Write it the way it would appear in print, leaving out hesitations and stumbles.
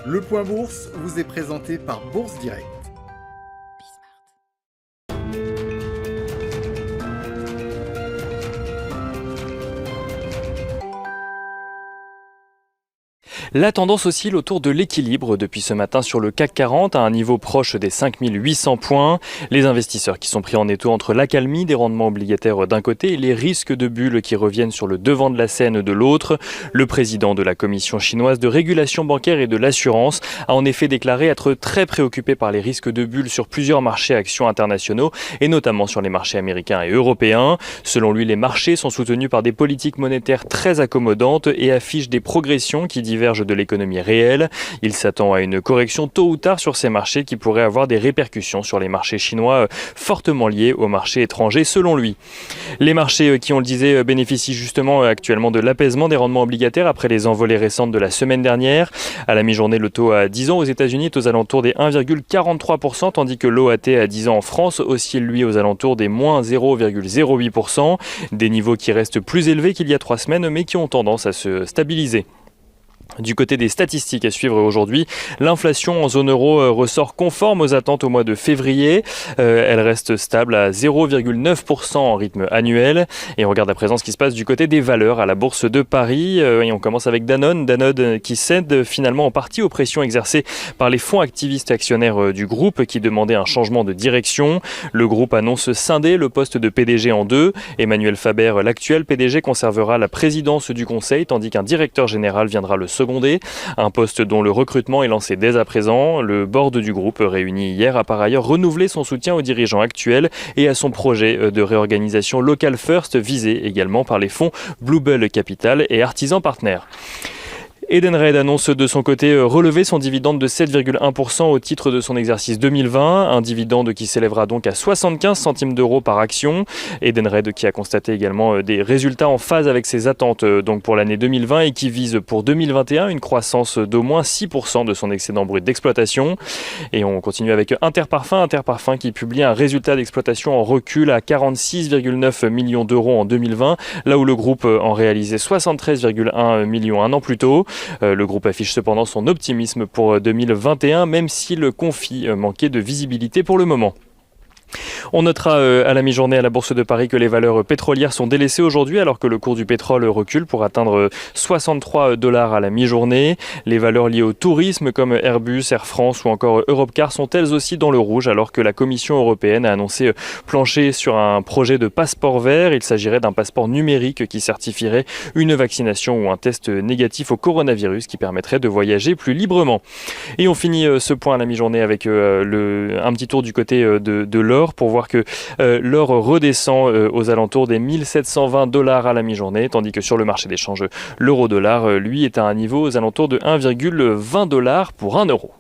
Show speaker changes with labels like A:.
A: Le Point Bourse vous est présenté par Bourse Direct.
B: La tendance oscille autour de l'équilibre depuis ce matin sur le CAC 40 à un niveau proche des 5800 points. Les investisseurs qui sont pris en étau entre l'accalmie des rendements obligataires d'un côté et les risques de bulles qui reviennent sur le devant de la scène de l'autre. Le président de la Commission chinoise de régulation bancaire et de l'assurance a en effet déclaré être très préoccupé par les risques de bulles sur plusieurs marchés actions internationaux et notamment sur les marchés américains et européens. Selon lui, les marchés sont soutenus par des politiques monétaires très accommodantes et affichent des progressions qui divergent de l'économie réelle. Il s'attend à une correction tôt ou tard sur ces marchés qui pourrait avoir des répercussions sur les marchés chinois fortement liés aux marchés étrangers selon lui. Les marchés qui, on le disait, bénéficient justement actuellement de l'apaisement des rendements obligataires après les envolées récentes de la semaine dernière. À la mi-journée, le taux à 10 ans aux États-Unis est aux alentours des 1,43%, tandis que l'OAT à 10 ans en France oscille lui aux alentours des moins 0,08%. Des niveaux qui restent plus élevés qu'il y a 3 semaines mais qui ont tendance à se stabiliser. Du côté des statistiques à suivre aujourd'hui, l'inflation en zone euro ressort conforme aux attentes au mois de février. Elle reste stable à 0,9% en rythme annuel. Et on regarde à présent ce qui se passe du côté des valeurs à la Bourse de Paris. Et on commence avec Danone. Danone qui cède finalement en partie aux pressions exercées par les fonds activistes actionnaires du groupe qui demandaient un changement de direction. Le groupe annonce scinder le poste de PDG en deux. Emmanuel Faber, l'actuel PDG, conservera la présidence du conseil tandis qu'un directeur général viendra le secondé, un poste dont le recrutement est lancé dès à présent. Le board du groupe réuni hier a par ailleurs renouvelé son soutien aux dirigeants actuels et à son projet de réorganisation Local First visé également par les fonds Bluebell Capital et Artisan Partners. Edenred annonce de son côté relever son dividende de 7,1% au titre de son exercice 2020, un dividende qui s'élèvera donc à 75 centimes d'euros par action. Edenred qui a constaté également des résultats en phase avec ses attentes donc pour l'année 2020 et qui vise pour 2021 une croissance d'au moins 6% de son excédent brut d'exploitation. Et on continue avec Interparfums qui publie un résultat d'exploitation en recul à 46,9 millions d'euros en 2020, là où le groupe en réalisait 73,1 millions un an plus tôt. Le groupe affiche cependant son optimisme pour 2021, même si le confie manquait de visibilité pour le moment. On notera à la mi-journée à la Bourse de Paris que les valeurs pétrolières sont délaissées aujourd'hui alors que le cours du pétrole recule pour atteindre 63 $ à la mi-journée. Les valeurs liées au tourisme comme Airbus, Air France ou encore Europcar sont elles aussi dans le rouge alors que la Commission européenne a annoncé plancher sur un projet de passeport vert. Il s'agirait d'un passeport numérique qui certifierait une vaccination ou un test négatif au coronavirus qui permettrait de voyager plus librement. Et on finit ce point à la mi-journée avec un petit tour du côté de l'or pour voir que l'or redescend aux alentours des 1720 $ à la mi-journée, tandis que sur le marché d'échange, l'euro-dollar, lui, est à un niveau aux alentours de 1,20 $ pour 1 euro.